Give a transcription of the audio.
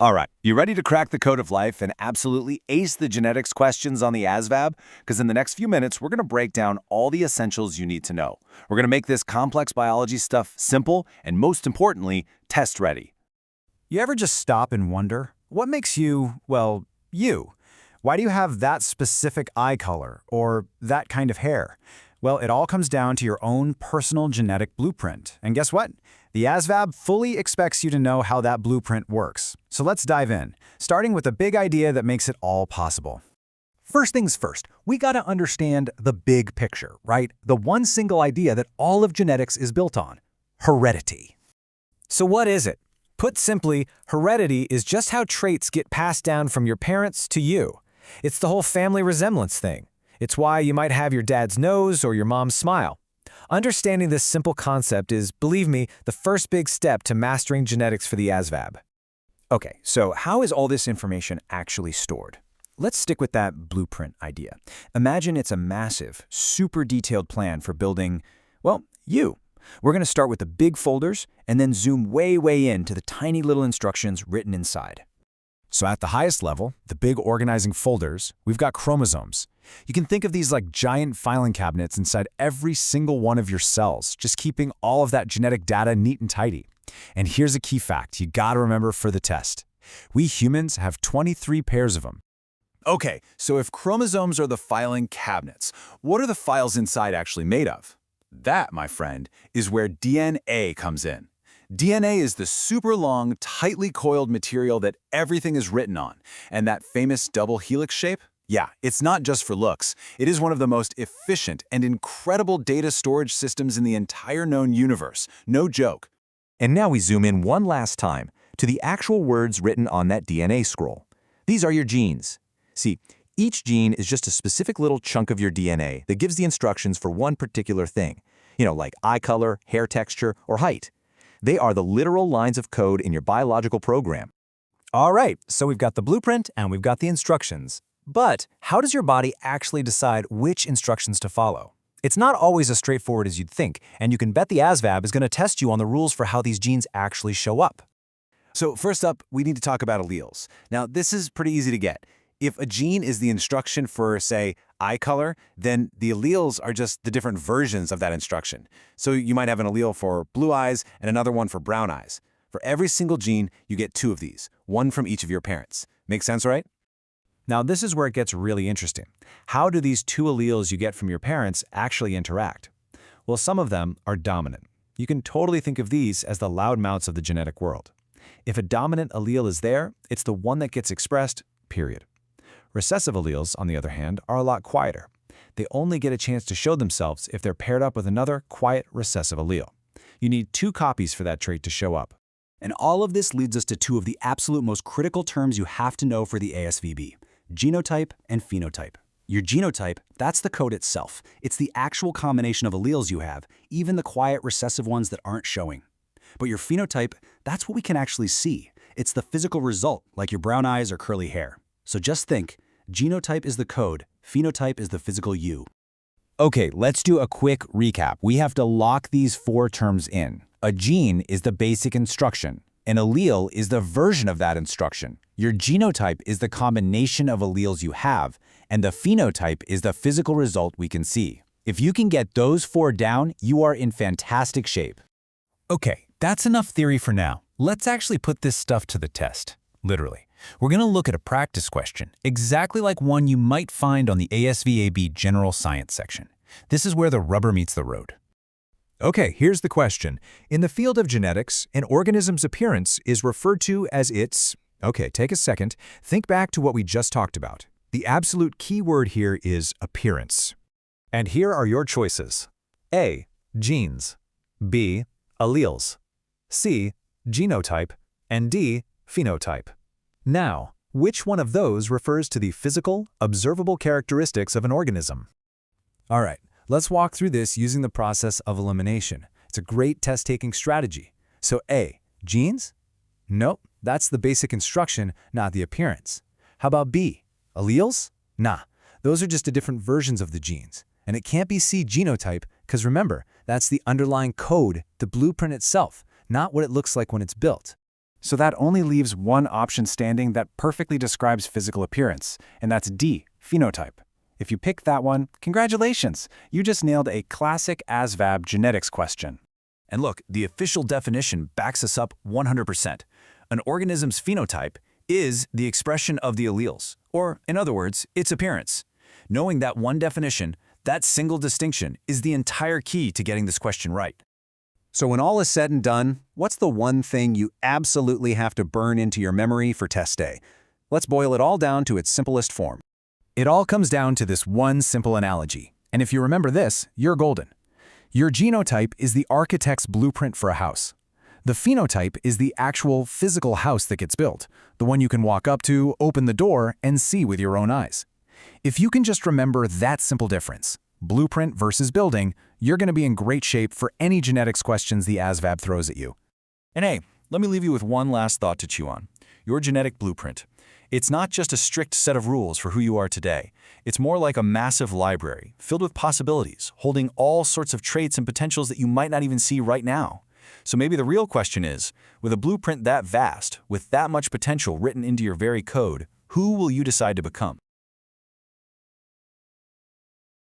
All right, you ready to crack the code of life and absolutely ace the genetics questions on the ASVAB? Because in the next few minutes, we're going to break down all the essentials you need to know. We're going to make this complex biology stuff simple and, most importantly, test ready. You ever just stop and wonder, what makes you, well, you? Why do you have that specific eye color or that kind of hair? Well, it all comes down to your own personal genetic blueprint. And guess what? The ASVAB fully expects you to know how that blueprint works. So let's dive in, starting with the big idea that makes it all possible. First things first, we gotta understand the big picture, right? The one single idea that all of genetics is built on: heredity. So what is it? Put simply, heredity is just how traits get passed down from your parents to you. It's the whole family resemblance thing. It's why you might have your dad's nose or your mom's smile. Understanding this simple concept is, believe me, the first big step to mastering genetics for the ASVAB. Okay, so how is all this information actually stored? Let's stick with that blueprint idea. Imagine it's a massive, super detailed plan for building, well, you. We're going to start with the big folders and then zoom way into the tiny little instructions written inside. So at the highest level, the big organizing folders, we've got chromosomes. You can think of these like giant filing cabinets inside every single one of your cells, just keeping all of that genetic data neat and tidy. And here's a key fact you gotta remember for the test. We humans have 23 pairs of them. Okay, so if chromosomes are the filing cabinets, what are the files inside actually made of? That, my friend, is where DNA comes in. DNA is the super long, tightly coiled material that everything is written on. And that famous double helix shape? Yeah, it's not just for looks. It is one of the most efficient and incredible data storage systems in the entire known universe. No joke. And now we zoom in one last time to the actual words written on that DNA scroll. These are your genes. See, each gene is just a specific little chunk of your DNA that gives the instructions for one particular thing. Like eye color, hair texture, or height. They are the literal lines of code in your biological program. All right, so we've got the blueprint and we've got the instructions. But how does your body actually decide which instructions to follow? It's not always as straightforward as you'd think, and you can bet the ASVAB is going to test you on the rules for how these genes actually show up. So first up, we need to talk about alleles. Now, this is pretty easy to get. If a gene is the instruction for, say, eye color, then the alleles are just the different versions of that instruction. So you might have an allele for blue eyes and another one for brown eyes. For every single gene, you get two of these, one from each of your parents. Make sense, right? Now this is where it gets really interesting. How do these two alleles you get from your parents actually interact? Well, some of them are dominant. You can totally think of these as the loudmouths of the genetic world. If a dominant allele is there, it's the one that gets expressed, period. Recessive alleles, on the other hand, are a lot quieter. They only get a chance to show themselves if they're paired up with another quiet recessive allele. You need two copies for that trait to show up. And all of this leads us to two of the absolute most critical terms you have to know for the ASVB: genotype and phenotype. Your genotype, that's the code itself. It's the actual combination of alleles you have, even the quiet recessive ones that aren't showing. But your phenotype, that's what we can actually see. It's the physical result, like your brown eyes or curly hair. So just think, genotype is the code, phenotype is the physical you. Okay, let's do a quick recap. We have to lock these four terms in. A gene is the basic instruction. An allele is the version of that instruction. Your genotype is the combination of alleles you have, and the phenotype is the physical result we can see. If you can get those four down, you are in fantastic shape. Okay, that's enough theory for now. Let's actually put this stuff to the test, literally. We're going to look at a practice question, exactly like one you might find on the ASVAB General Science section. This is where the rubber meets the road. Okay, here's the question. In the field of genetics, an organism's appearance is referred to as its... Okay, take a second. Think back to what we just talked about. The absolute key word here is appearance. And here are your choices. A. Genes. B. Alleles. C. Genotype. And D. Phenotype. Now, which one of those refers to the physical, observable characteristics of an organism? All right, let's walk through this using the process of elimination. It's a great test-taking strategy. So A, genes? Nope, that's the basic instruction, not the appearance. How about B, alleles? Nah, those are just the different versions of the genes. And it can't be C, genotype, because remember, that's the underlying code, the blueprint itself, not what it looks like when it's built. So that only leaves one option standing that perfectly describes physical appearance, and that's D, phenotype. If you pick that one, congratulations! You just nailed a classic ASVAB genetics question. And look, the official definition backs us up 100%. An organism's phenotype is the expression of the alleles, or, in other words, its appearance. Knowing that one definition, that single distinction, is the entire key to getting this question right. So when all is said and done, what's the one thing you absolutely have to burn into your memory for test day? Let's boil it all down to its simplest form. It all comes down to this one simple analogy. And if you remember this, you're golden. Your genotype is the architect's blueprint for a house. The phenotype is the actual physical house that gets built, the one you can walk up to, open the door, and see with your own eyes. If you can just remember that simple difference, blueprint versus building, you're going to be in great shape for any genetics questions the ASVAB throws at you. And hey, let me leave you with one last thought to chew on. Your genetic blueprint. It's not just a strict set of rules for who you are today. It's more like a massive library filled with possibilities, holding all sorts of traits and potentials that you might not even see right now. So maybe the real question is, with a blueprint that vast, with that much potential written into your very code, who will you decide to become?